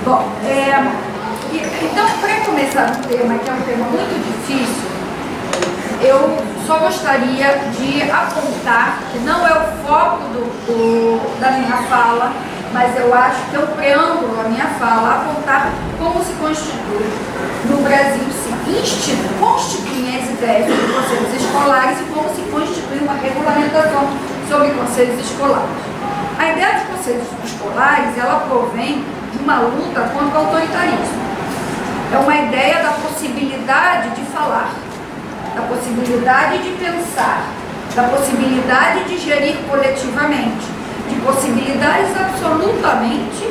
Bom, então, para começar um tema que é um tema muito difícil, eu só gostaria de apontar, que não é o foco da minha fala, mas eu acho que é o preâmbulo da minha fala, apontar como se constitui no Brasil, se constituem as ideias sobre conselhos escolares e como se constitui uma regulamentação sobre conselhos escolares. A ideia de conselhos escolares, ela provém de uma luta contra o autoritarismo. É uma ideia da possibilidade de falar, da possibilidade de pensar, da possibilidade de gerir coletivamente, de possibilidades absolutamente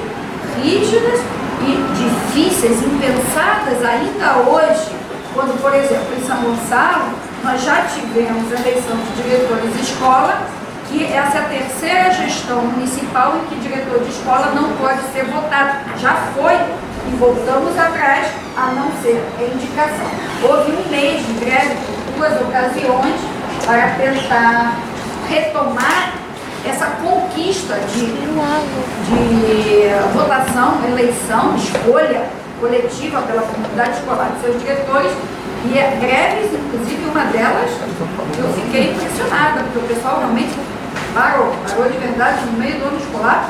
rígidas e difíceis, impensadas ainda hoje, quando, por exemplo, em São Gonçalo, nós já tivemos a eleição de diretores de escola, que essa é a terceira gestão municipal em que diretor de escola não pode ser votado. Já foi, e voltamos atrás a não ser a indicação. Houve um mês de greve por 2 ocasiões para tentar retomar essa conquista de votação, eleição, escolha coletiva pela comunidade escolar de seus diretores, e greves, inclusive uma delas, eu fiquei impressionada, porque o pessoal realmente parou de verdade no meio do ano escolar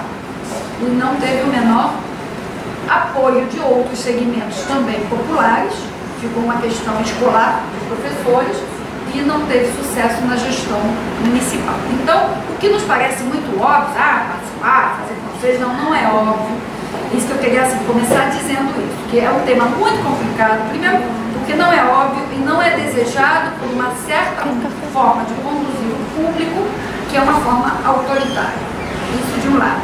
e não teve o menor apoio de outros segmentos também populares. Ficou uma questão escolar dos professores e não teve sucesso na gestão municipal. Então, o que nos parece muito óbvio, participar, fazer conselhos, não é óbvio. Isso que eu queria começar dizendo isso, que é um tema muito complicado, primeiro porque não é óbvio e não é desejado por uma certa forma de conduzir o público, que é uma forma autoritária. Isso de um lado.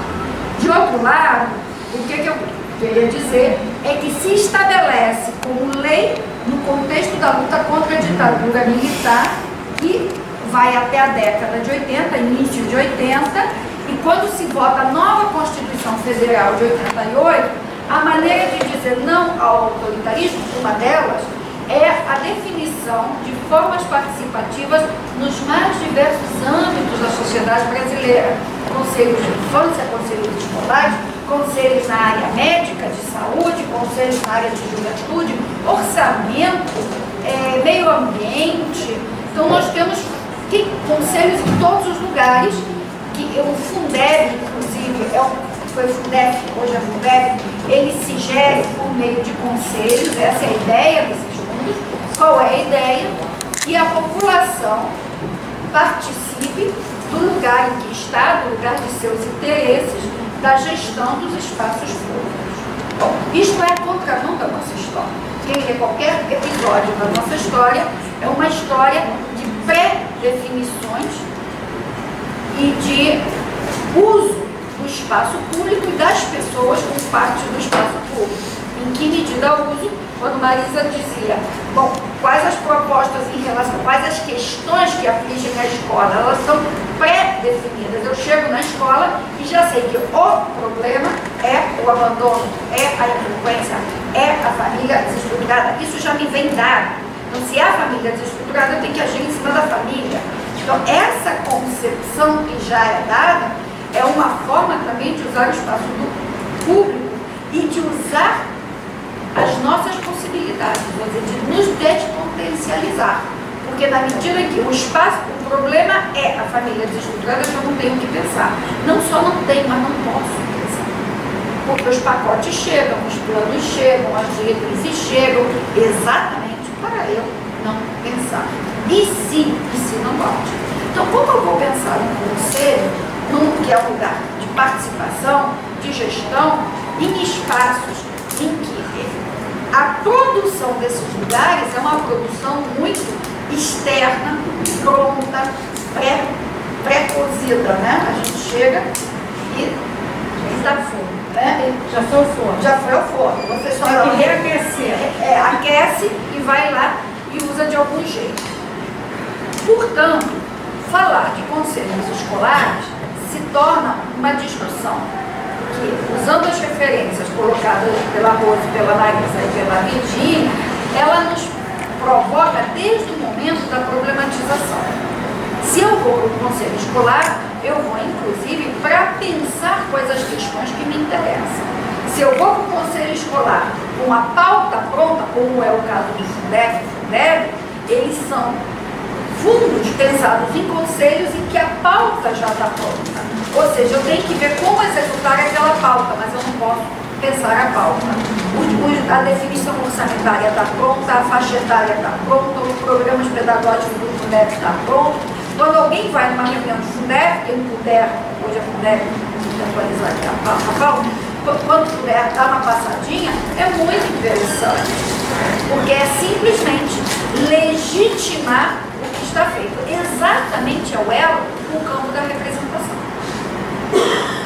De outro lado, o que eu queria dizer é que se estabelece como lei no contexto da luta contra a ditadura militar, que vai até a década de 80, início de 80, e quando se vota a nova Constituição Federal de 88, a maneira de dizer não ao autoritarismo, uma delas, é a definição de formas participativas nos mais diversos âmbitos da sociedade brasileira. Conselhos de infância, conselhos escolares, conselhos na área médica, de saúde, conselhos na área de juventude, orçamento, meio ambiente. Então nós temos conselhos em todos os lugares, que o Fundeb, inclusive, foi o Fundeb, hoje é o Fundeb, ele se gere por meio de conselhos, essa é a ideia desses fundos. Qual é a ideia? Que a população participe do lugar em que está, do lugar de seus interesses, da gestão dos espaços públicos. Bom, isto é a contramão da nossa história. Quem lê qualquer episódio da nossa história é uma história de pré-definições e de uso do espaço público e das pessoas como parte do espaço público. Em que medida o uso? Quando Marisa dizia, bom, quais as propostas em relação, quais as questões que afligem a escola, elas são pré-definidas. Eu chego na escola e já sei que o problema é o abandono, é a inconsequência, é a família desestruturada. Isso já me vem dado. Então, se é a família desestruturada, eu tenho que agir em cima da família. Então, essa concepção que já é dada é uma forma também de usar o espaço do público e de usar as nossas possibilidades, quer dizer, de nos despotencializar. Porque na medida que o problema é a família desestruturada, eu não tenho que pensar. Não só não tenho, mas não posso pensar. Porque os pacotes chegam, os planos chegam, as diretrizes chegam, exatamente para eu não pensar. E se não pode? Então, como eu vou pensar no conselho, que é um lugar de participação, de gestão, em espaços em que a produção desses lugares é uma produção muito externa, pronta, pré-cozida, né? A gente chega e está forno, né? Já foi ao forno. Já foi ao forno. Você só tem que reaquecer. Aquece e vai lá e usa de algum jeito. Portanto, falar de conselhos escolares se torna uma discussão que, usando as referências colocadas pela Rose, pela Marisa e pela Virgínia, ela nos provoca desde o momento da problematização. Se eu vou para o conselho escolar, eu vou, inclusive, para pensar quais as questões que me interessam. Se eu vou para o conselho escolar com uma pauta pronta, como é o caso do Fundef, eles são fundos pensados em conselhos em que a pauta já está pronta. Ou seja, eu tenho que ver como executar aquela pauta, mas eu não posso pensar a pauta. A definição orçamentária está pronta, a faixa etária está pronta, os programas pedagógicos do Fundef está pronto. Quando alguém vai numa reunião do Fundef, quem puder, hoje a Fundef, atualizar aqui a pauta, quando puder dar uma passadinha, é muito interessante, porque é simplesmente legitimar o que está feito. Exatamente é o elo no campo da representação.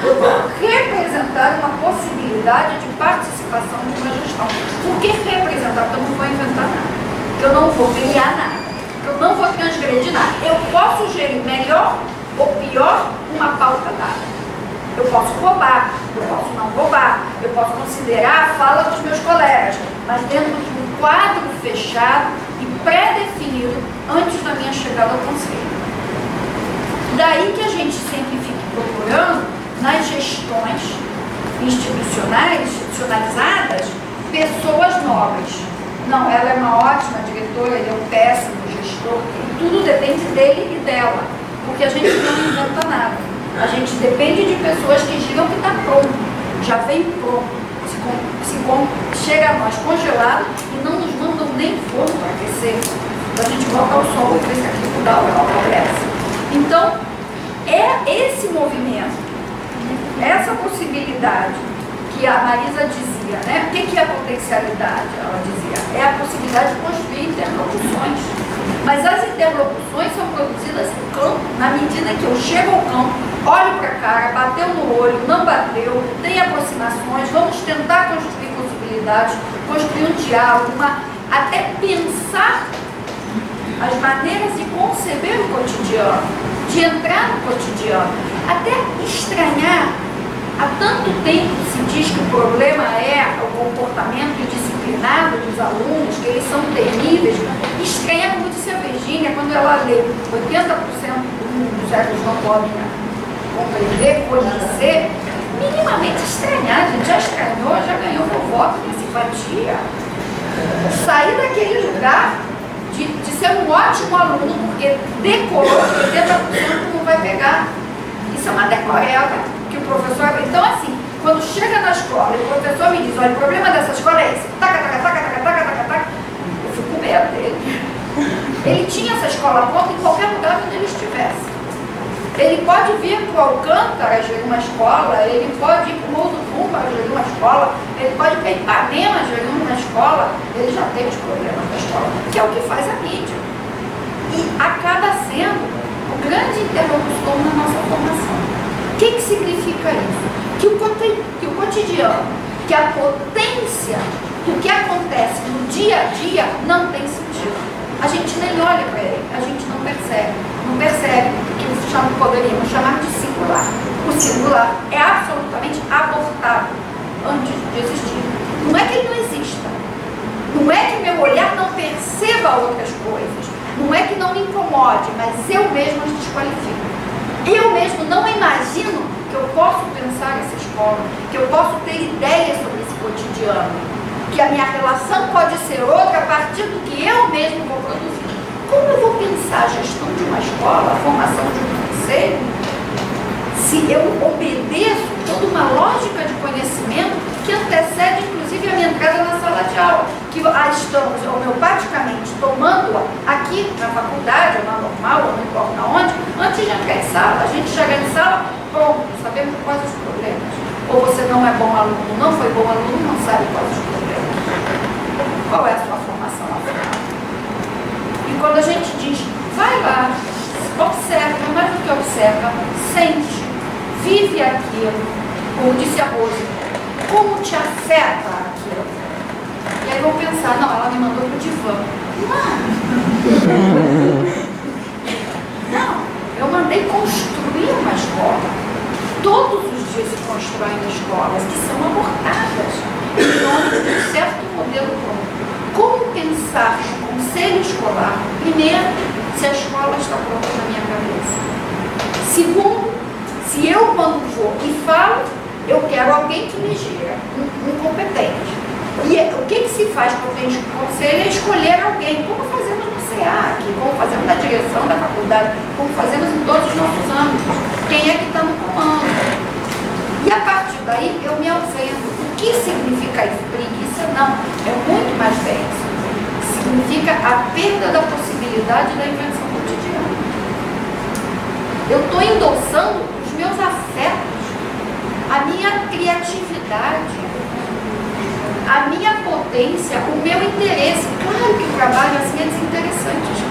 Eu vou representar uma possibilidade de participação de uma gestão. Por que representar? Porque eu não vou inventar nada, eu não vou criar nada, eu não vou transgredir nada. Eu posso gerir melhor ou pior uma pauta dada. Eu posso roubar, eu posso não roubar, eu posso considerar a fala dos meus colegas, mas dentro de um quadro fechado e pré-definido antes da minha chegada ao conselho. Daí que a gente sempre fica procurando, nas gestões institucionalizadas, pessoas nobres. Não, ela é uma ótima diretora, ele é um péssimo gestor, e tudo depende dele e dela, porque a gente não inventa nada. A gente depende de pessoas que digam que está pronto, já vem pronto, chega a nós congelado e não nos mandam nem forno para aquecer. Então a gente volta ao sol e vê se aquilo dá ou não aparece. Então, é esse movimento, essa possibilidade que a Marisa dizia, né? O que é a potencialidade? Ela dizia, é a possibilidade de construir interlocuções. Mas as interlocuções são produzidas no campo, na medida que eu chego ao campo, olho para a cara, bateu no olho, não bateu, tem aproximações, vamos tentar construir possibilidades, construir um diálogo, até pensar as maneiras de conceber o cotidiano, de entrar no cotidiano, até estranhar. Há tanto tempo se diz que o problema é o comportamento indisciplinado dos alunos, que eles são terríveis. Estranha, como disse a Virgínia, quando ela lê 80% dos égos não podem compreender, conhecer, minimamente estranhar. A gente já estranhou, já ganhou meu voto de simpatia. Sair daquele lugar de ser um ótimo aluno, porque decorou, 80% não vai pegar. Isso é uma decoreba. Que o professor... Então, assim, quando chega na escola e o professor me diz, olha, o problema dessa escola é esse, taca, taca, taca, taca, taca, taca, taca, eu fico com medo dele. Ele tinha essa escola pronta em qualquer lugar onde ele estivesse. Ele pode vir para o Alcântara gerir uma escola, ele pode ir para o Morro do Fumba gerir uma escola, ele pode ir para Ipanema gerir uma escola, ele já tem os problemas da escola, que é o que faz a mídia. E acaba sendo o grande interlocutor na nossa formação. O que significa isso? Que o cotidiano, que a potência do que acontece no dia a dia não tem sentido. A gente nem olha para ele, a gente não percebe. Não percebe que poderíamos chamar de singular. O singular é absolutamente abortado antes de existir. Não é que ele não exista. Não é que meu olhar não perceba outras coisas. Não é que não me incomode, mas eu mesmo as desqualifico. Eu mesmo não imagino que eu posso pensar essa escola, que eu posso ter ideias sobre esse cotidiano, que a minha relação pode ser outra a partir do que eu mesmo vou produzir. Como eu vou pensar a gestão de uma escola, a formação de um conselho, se eu obedeço toda uma lógica de conhecimento que antecede, inclusive, a minha entrada na sala de aula, que estamos homeopaticamente tomando aqui na faculdade, ou na normal, ou não importa onde, antes de entrar em sala. A gente chega em sala, pronto, sabemos quais os problemas. Ou você não é bom aluno, não foi bom aluno, não sabe quais os problemas. Qual é a sua formação lá fora? E quando a gente diz, vai lá, observa, mais do que observa, sente, vive aquilo, como disse a Rose, como te afeta aquilo? E aí vão pensar, não, ela me mandou pro divã. Não, eu mandei construir uma escola. Todos os dias se constroem escolas que são abortadas em nome de um certo modelo pronto. Como pensar no conselho escolar? Primeiro, se a escola está pronta na minha cabeça. Segundo, se eu, quando vou e falo, Eu quero alguém que me gira, um competente. E o que se faz quando tem conselho é escolher alguém, como fazemos no SEAC, como fazemos na direção da faculdade, como fazemos em todos os nossos âmbitos. Quem é que está no comando? E a partir daí eu me ausento. O que significa isso? Preguiça? Não, é muito mais denso. Significa a perda da possibilidade da invenção cotidiana. Eu estou endossando os meus afetos, a minha criatividade, a minha potência, o meu interesse. Claro que o trabalho assim é desinteressante.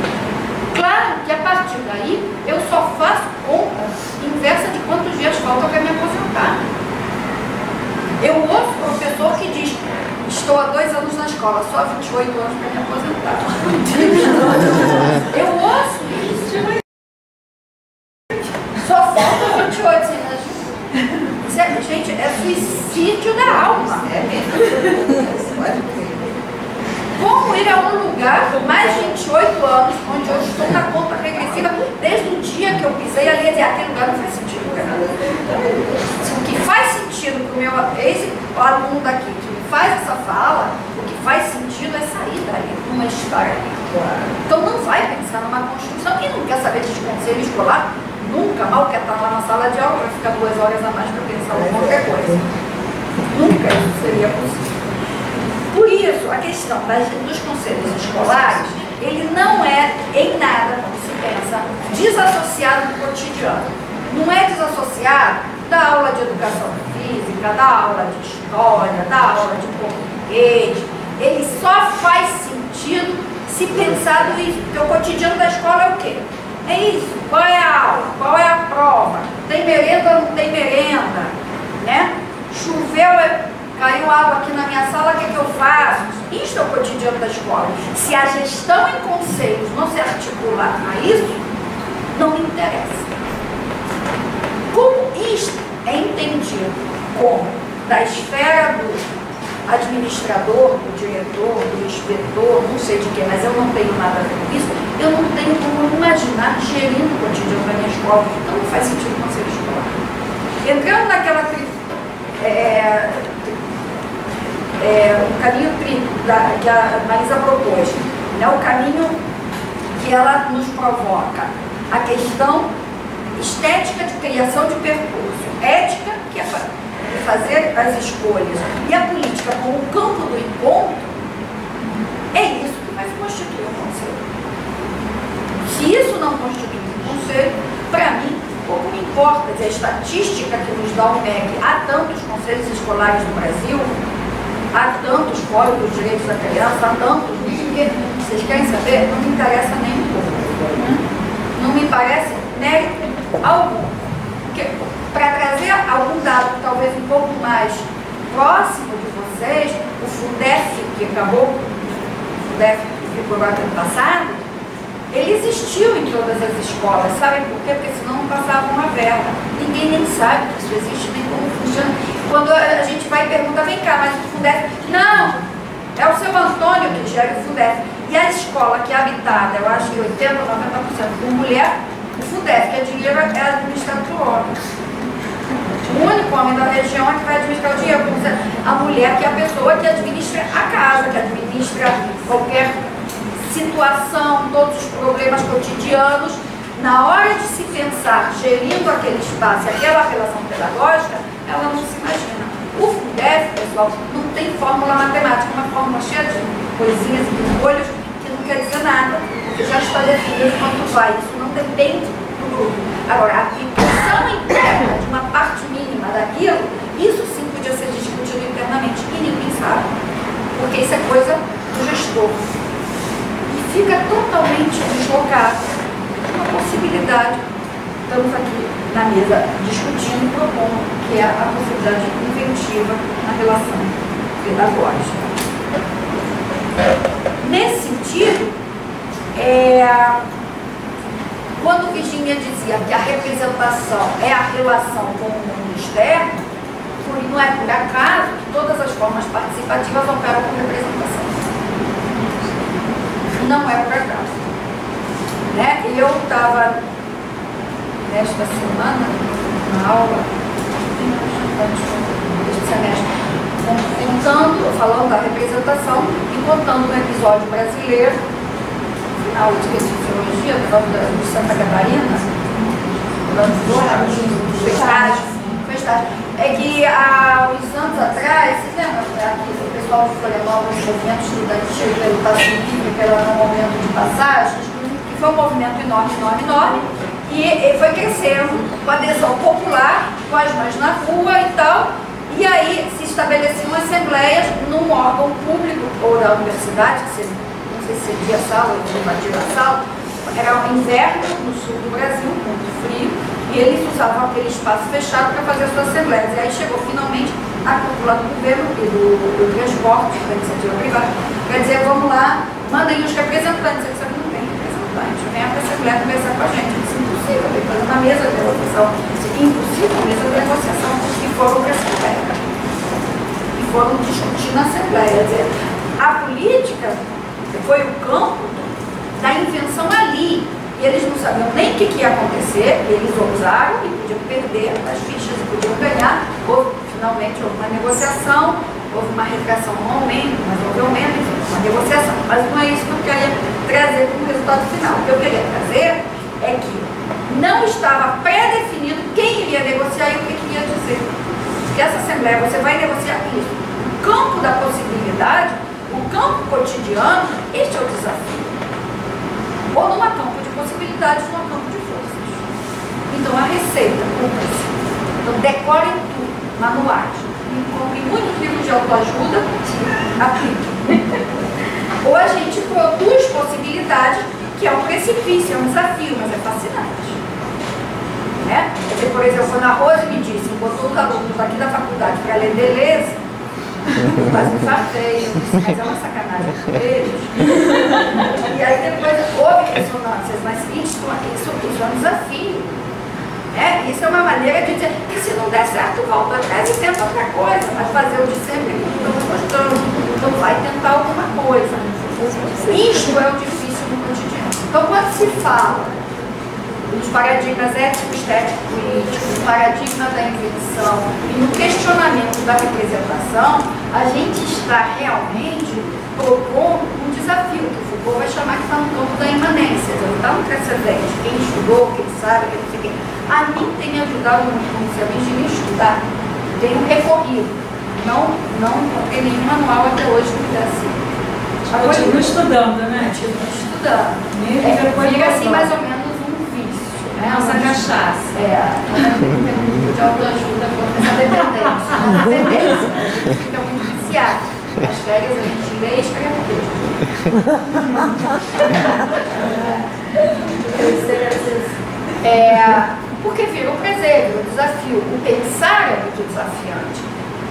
Claro que a partir daí eu só faço conta inversa de quantos dias faltam para me aposentar. Eu ouço o professor que diz: estou há 2 anos na escola, só há 28 anos para me aposentar. Eu ouço isso. Só faltam 28 anos. Gente, é suicídio da alma. É mesmo. Como ir a um lugar por mais de 28 anos, onde eu estou na conta regressiva, desde o dia que eu pisei ali, e aquele lugar não faz sentido para nada. O que faz sentido para o meu ex-aluno daqui, que me faz essa fala, o que faz sentido é sair dali, numa história. Então não vai pensar numa construção. Quem não quer saber de conselho escolar, nunca mal quer estar lá na sala de aula para ficar 2 horas a mais para pensar em qualquer coisa. Nunca isso seria possível. Por isso, a questão dos conselhos escolares, ele não é em nada, como se pensa, desassociado do cotidiano. Não é desassociado da aula de educação física, da aula de história, da aula de português. Ele só faz sentido se pensar nisso, porque o cotidiano da escola é o quê? É isso. Qual é a aula? Qual é a prova? Tem merenda ou não tem merenda? Né? Choveu, caiu água aqui na minha sala, o que eu faço? Isto é o cotidiano da escola. Se a gestão em conselhos não se articular a isso, não me interessa. Como isto é entendido como da esfera do administrador, do diretor, do inspetor, não sei de quê, mas eu não tenho nada a ver com isso, eu não tenho como imaginar gerindo o cotidiano da minha escola. Então não faz sentido o conselho escolar. Entrando naquela o caminho que a Marisa propôs, né, o caminho que ela nos provoca, a questão estética de criação de percurso, ética, que é fazer as escolhas, e a política como o campo do encontro, é isso que vai constituir um conselho. Se isso não constitui um conselho, para mim, pouco me importa. A estatística que nos dá o MEC, há tantos conselhos escolares no Brasil, há tantos fóruns dos direitos da criança, há tantos, vocês querem saber? Não me interessa nem um pouco. Não me parece mérito algum. Para trazer algum dado talvez um pouco mais próximo de vocês, o FUNDEF, que acabou, o FUNDEF que ficou agora ano passado, ele existiu em todas as escolas, sabem por quê? Porque senão não passava uma verba. Ninguém nem sabe que isso existe, nem como funciona. Quando a gente vai perguntar, vem cá, mas o FUNDEF, não, é o seu Antônio que gera o FUNDEF. E a escola que é habitada, eu acho que 80%, 90% por mulher, o FUNDEF, que é dinheiro, é administrado por homens. O único homem da região é que vai administrar o dinheiro, a mulher que é a pessoa que administra a casa, que administra qualquer situação, todos os problemas cotidianos. Na hora de se pensar, gerindo aquele espaço, aquela relação pedagógica, ela não se imagina. O FUNDEF, pessoal, não tem fórmula matemática, uma fórmula cheia de coisinhas e de folhas que não quer dizer nada, porque já está definido quanto vai. Isso não depende do grupo. Agora, a aplicação interna de uma parte mínima daquilo, isso sim podia ser discutido internamente, e ninguém sabe, porque isso é coisa do gestor. E fica totalmente deslocado uma possibilidade. Estamos aqui na mesa discutindo e propondo, que é a possibilidade inventiva na relação pedagógica. Nesse sentido, quando Virginia dizia que a representação é a relação com o mundo externo, não é por acaso que todas as formas participativas operam com representação. Não é por acaso. Né? Eu estava, nesta semana, na aula, deste semestre, falando da representação e contando um episódio brasileiro, final de Sociologia, de Santa Catarina, do estágio. É que há uns anos atrás, vocês lembram que o pessoal de Florianópolis, o movimento estudantil pelo passe livre, que era um momento de passagens, que foi um movimento enorme, e foi crescendo com adesão popular, com as mães na rua e tal, e aí se estabeleciam assembleias num órgão público ou da universidade, não sei se seria a sala ou invadir a sala, era um inverno no sul do Brasil, muito frio, e eles usavam aquele espaço fechado para fazer as suas assembleias. E aí chegou finalmente a cúpula do governo e do transporte, da iniciativa privada, para dizer, vamos lá, mandem os representantes. Eles disseram, não tem representante, venha para a Assembleia conversar com a gente. Isso é impossível, tem que fazer uma mesa de negociação. Isso é impossível, uma mesa de negociação. E foram para a Assembleia. E foram discutir na Assembleia. Quer dizer, a política foi o campo da invenção ali. E eles não sabiam nem o que ia acontecer, eles ousaram e podiam perder as fichas e podiam ganhar. Finalmente houve uma negociação, houve uma retração no aumento, mas houve aumento, enfim, uma negociação. Mas não é isso que eu queria trazer como resultado final. O que eu queria trazer é que não estava pré-definido quem iria negociar e o que iria dizer. Porque essa Assembleia, você vai negociar isso. O campo da possibilidade, o campo cotidiano, este é o desafio. Ou numa campo de possibilidades, num campo de forças. Então a receita, cumpre-se. Então decorem tudo, manuais. Comprem muitos livros de autoajuda, apliquem. Ou a gente produz possibilidades, que é um precipício, é um desafio, mas é fascinante. Né? Porque, por exemplo, quando a Rose me disse, botou os alunos aqui da faculdade para ler Deleuze, quase me fartei, mas é uma sacanagem com eles. E aí depois houve ressonâncias, mas isso é um desafio. Né? Isso é uma maneira de dizer que se não der certo, volta atrás e tenta outra coisa, mas fazer o de sempre que estamos gostando. Então vai tentar alguma coisa. Isto é o difícil no cotidiano. Então quando se fala nos paradigmas ético-estético-político, no paradigma da invenção e no questionamento da representação, a gente está realmente propondo um desafio, que o Foucault vai chamar que está no campo da imanência, não está no precedente. Quem estudou, quem sabe, quem não sei quem. A mim tem me ajudado muito como se me estudar. Tenho recorrido. Não tem nenhum manual até hoje que me dá assim. Continua estudando, né? Continua estudando. Fica assim mais ou menos. Nossa cachaça. De autoajuda contra essa dependência. Uma dependência. A gente fica muito viciado. Nas férias a gente lê e escreve porque vira um prazer, vira um desafio. O pensar é muito desafiante.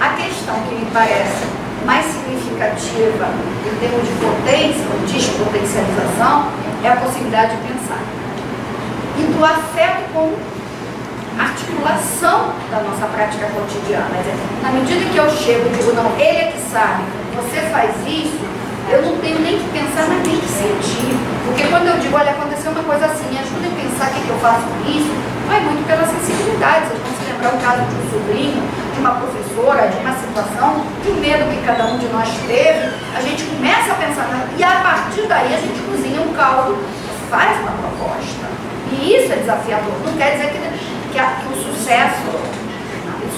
A questão que me parece mais significativa em termos de potência ou despotencialização é a possibilidade de pensar. E do afeto como articulação da nossa prática cotidiana. Quer dizer, na medida que eu chego e digo, não, ele é que sabe, você faz isso, eu não tenho nem que pensar, mas nem que sentir. Porque quando eu digo, olha, aconteceu uma coisa assim, ajuda a pensar o que eu faço com isso, vai muito pela sensibilidade. Vocês vão se lembrar o caso de um sobrinho, de uma professora, de uma situação, de um medo que cada um de nós teve, a gente começa a pensar, e a partir daí a gente cozinha um caldo, faz uma proposta. E isso é desafiador. Não quer dizer que o sucesso,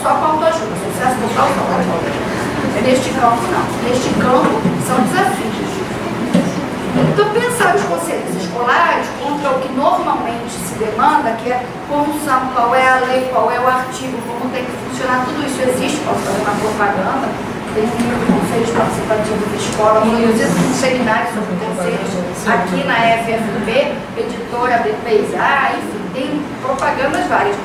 só com autoajuda, o sucesso total não. Neste campo, não. Neste campo, são desafios. Então, pensar os conselhos escolares contra o que normalmente se demanda, que é como são, qual é a lei, qual é o artigo, como tem que funcionar, tudo isso existe. Posso fazer uma propaganda. Tem um livro de conselhos participativos de escola, inclusive um seminário sobre conselhos aqui na FFB, editora BPISA, enfim, tem propagandas várias.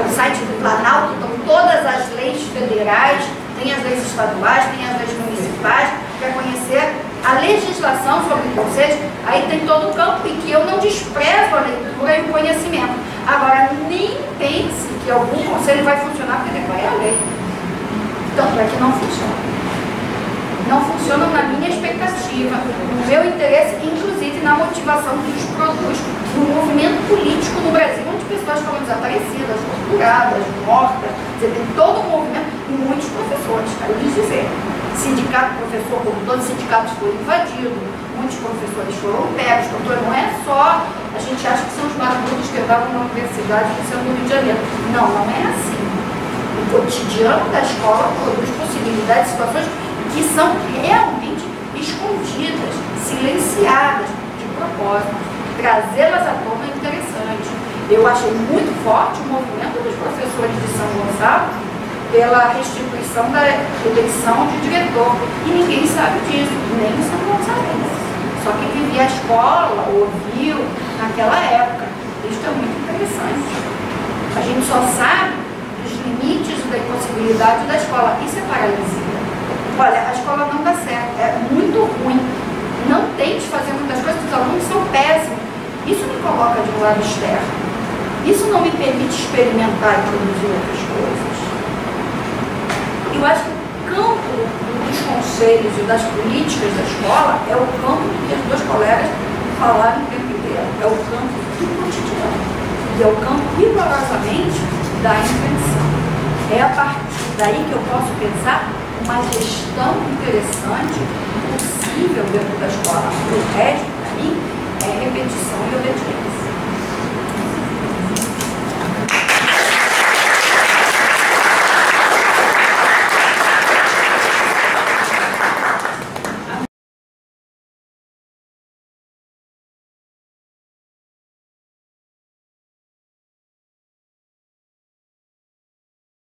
O site do Planalto estão todas as leis federais, tem as leis estaduais, tem as leis municipais, para conhecer a legislação sobre conselhos. Aí tem todo o campo em que eu não desprezo a leitura e o conhecimento. Agora, nem pense que algum conselho vai funcionar porque depois é a lei. Tanto é que não funciona. Não funciona na minha expectativa, no meu interesse, inclusive na motivação que os produz, no movimento político no Brasil, onde pessoas foram desaparecidas, torturadas, mortas. Quer dizer, tem todo um movimento e muitos professores, quero lhes dizer. Sindicato, professor, como todos os sindicatos, foi invadido, muitos professores foram pegos. Doutor, não é só, a gente acha que são os barbudos que levavam na universidade do Rio de Janeiro. Não, não é assim. O cotidiano da escola produz possibilidades, situações que são realmente escondidas, silenciadas, de propósito. Trazê-las à tona é interessante. Eu achei muito forte o movimento dos professores de São Gonçalo pela restituição da eleição de diretor. E ninguém sabe disso, nem o São Gonçalense. Só quem vivia a escola, ouviu naquela época. Isso é muito interessante. A gente só sabe dos limites da impossibilidade da escola. Isso é paralisia. Olha, a escola não dá certo, é muito ruim. Não tente fazer muitas coisas, os alunos são péssimos. Isso me coloca de um lado externo. Isso não me permite experimentar e produzir outras coisas. Eu acho que o campo dos conselhos e das políticas da escola é o campo que as duas colegas falaram o tempo inteiro. É o campo do cotidiano. E é o campo rigorosamente da invenção. É a partir daí que eu posso pensar uma gestão interessante, possível dentro da escola. O resto, para mim, é repetição e obediência.